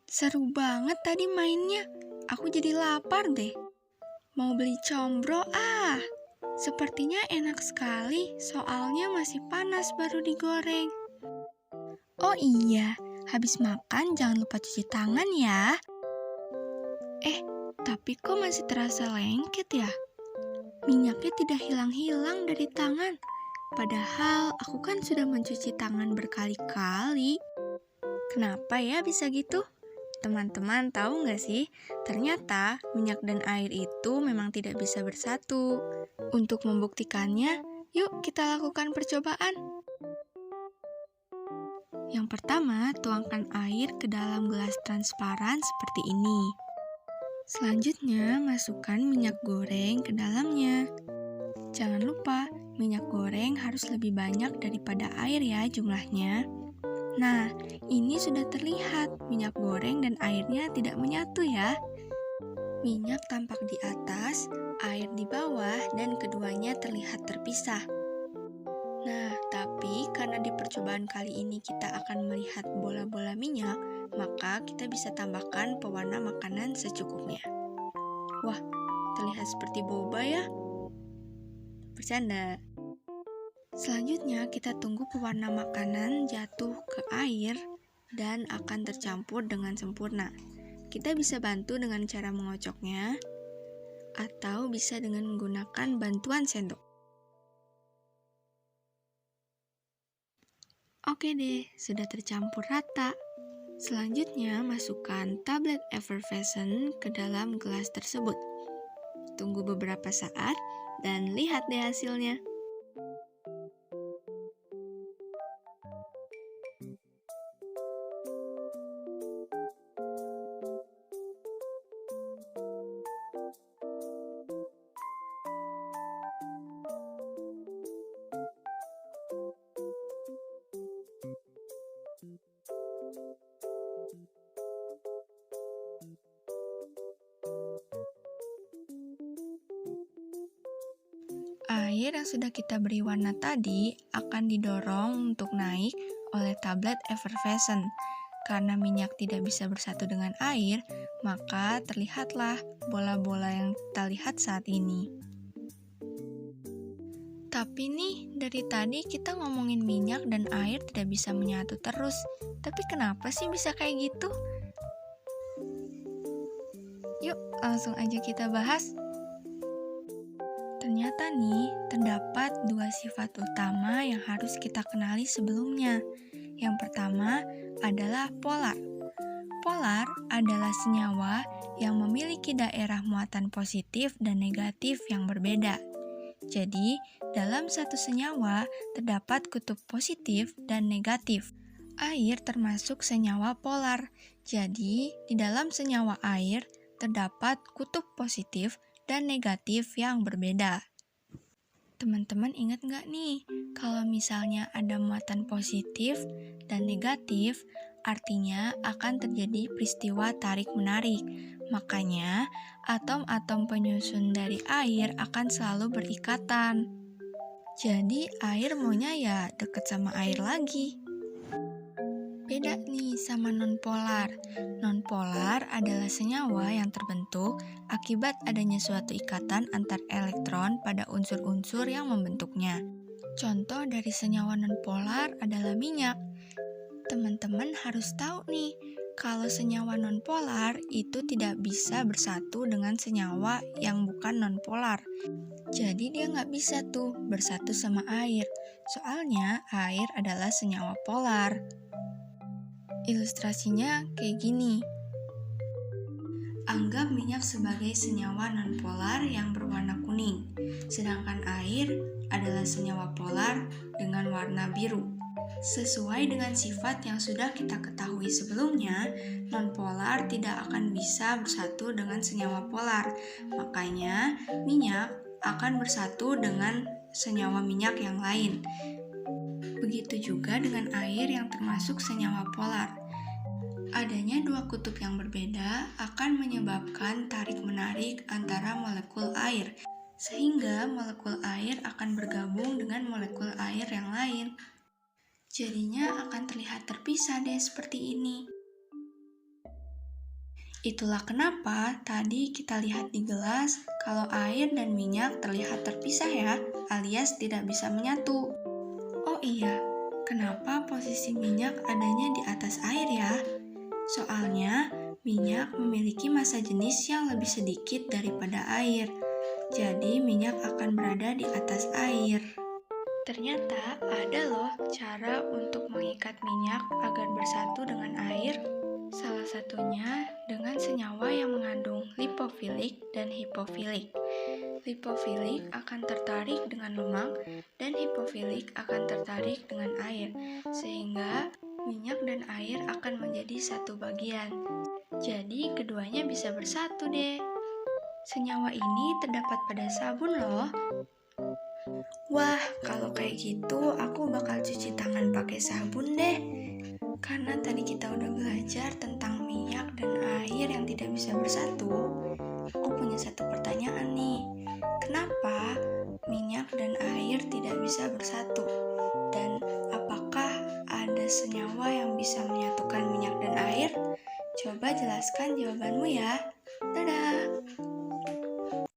Seru banget tadi mainnya. Aku jadi lapar deh. Mau beli combro ah. Sepertinya enak sekali, soalnya masih panas baru digoreng. Oh iya, habis makan jangan lupa cuci tangan ya. Tapi kok masih terasa lengket ya? Minyaknya tidak hilang-hilang dari tangan. Padahal aku kan sudah mencuci tangan berkali-kali. Kenapa ya bisa gitu? Teman-teman tahu nggak sih? Ternyata minyak dan air itu memang tidak bisa bersatu. Untuk membuktikannya, yuk kita lakukan percobaan. Yang pertama, tuangkan air ke dalam gelas transparan seperti ini. Selanjutnya, masukkan minyak goreng ke dalamnya. Jangan lupa, minyak goreng harus lebih banyak daripada air ya jumlahnya. Nah, ini sudah terlihat minyak goreng dan airnya tidak menyatu ya. Minyak tampak di atas, air di bawah, dan keduanya terlihat terpisah. Nah, tapi karena di percobaan kali ini kita akan melihat bola-bola minyak, maka kita bisa tambahkan pewarna makanan secukupnya. Wah, terlihat seperti boba ya? Bercanda. Selanjutnya, kita tunggu pewarna makanan jatuh ke air dan akan tercampur dengan sempurna. Kita bisa bantu dengan cara mengocoknya, atau bisa dengan menggunakan bantuan sendok. Oke deh, sudah tercampur rata. Selanjutnya, masukkan tablet effervescent ke dalam gelas tersebut. Tunggu beberapa saat dan lihat deh hasilnya. Air yang sudah kita beri warna tadi akan didorong untuk naik oleh tablet effervescent. Karena minyak tidak bisa bersatu dengan air, maka terlihatlah bola-bola yang kita lihat saat ini. Tapi nih, dari tadi kita ngomongin minyak dan air tidak bisa menyatu terus. Tapi kenapa sih bisa kayak gitu? Yuk, langsung aja kita bahas. Ternyata nih, terdapat dua sifat utama yang harus kita kenali sebelumnya. Yang pertama adalah polar. Polar adalah senyawa yang memiliki daerah muatan positif dan negatif yang berbeda. Jadi, dalam satu senyawa terdapat kutub positif dan negatif. Air termasuk senyawa polar. Jadi, di dalam senyawa air terdapat kutub positif dan negatif yang berbeda. Teman-teman ingat nggak nih, kalau misalnya ada muatan positif dan negatif, artinya akan terjadi peristiwa tarik-menarik. Makanya, atom-atom penyusun dari air akan selalu berikatan. Jadi, air maunya ya deket sama air lagi. Beda nih sama nonpolar. Nonpolar adalah senyawa yang terbentuk akibat adanya suatu ikatan antar elektron pada unsur-unsur yang membentuknya. Contoh dari senyawa nonpolar adalah minyak. Teman-teman harus tahu nih, kalau senyawa nonpolar itu tidak bisa bersatu dengan senyawa yang bukan nonpolar. Jadi dia nggak bisa tuh bersatu sama air. Soalnya air adalah senyawa polar. Ilustrasinya kayak gini. Anggap minyak sebagai senyawa nonpolar yang berwarna kuning, sedangkan air adalah senyawa polar dengan warna biru. Sesuai dengan sifat yang sudah kita ketahui sebelumnya, nonpolar tidak akan bisa bersatu dengan senyawa polar. Makanya, minyak akan bersatu dengan senyawa minyak yang lain. Begitu juga dengan air yang termasuk senyawa polar. Adanya dua kutub yang berbeda akan menyebabkan tarik-menarik antara molekul air, sehingga molekul air akan bergabung dengan molekul air yang lain. Jadinya akan terlihat terpisah deh seperti ini. Itulah kenapa tadi kita lihat di gelas kalau air dan minyak terlihat terpisah ya, alias tidak bisa menyatu. Oh iya, kenapa posisi minyak adanya di atas air ya? Soalnya minyak memiliki massa jenis yang lebih sedikit daripada air. Jadi minyak akan berada di atas air. Ternyata ada loh cara untuk mengikat minyak agar bersatu dengan air. Salah satunya dengan senyawa yang mengandung lipofilik dan hipofilik. Lipofilik akan tertarik dengan lemak dan hipofilik akan tertarik dengan air, sehingga minyak dan air akan menjadi satu bagian. Jadi keduanya bisa bersatu deh. Senyawa ini terdapat pada sabun loh. Wah, kalau kayak gitu aku bakal cuci tangan pakai sabun deh. Karena tadi kita udah belajar tentang minyak dan air yang tidak bisa bersatu. Aku punya satu pertanyaan nih. Kenapa minyak dan air tidak bisa bersatu? Dan apakah ada senyawa yang bisa menyatukan minyak dan air? Coba jelaskan jawabanmu ya. Dadah!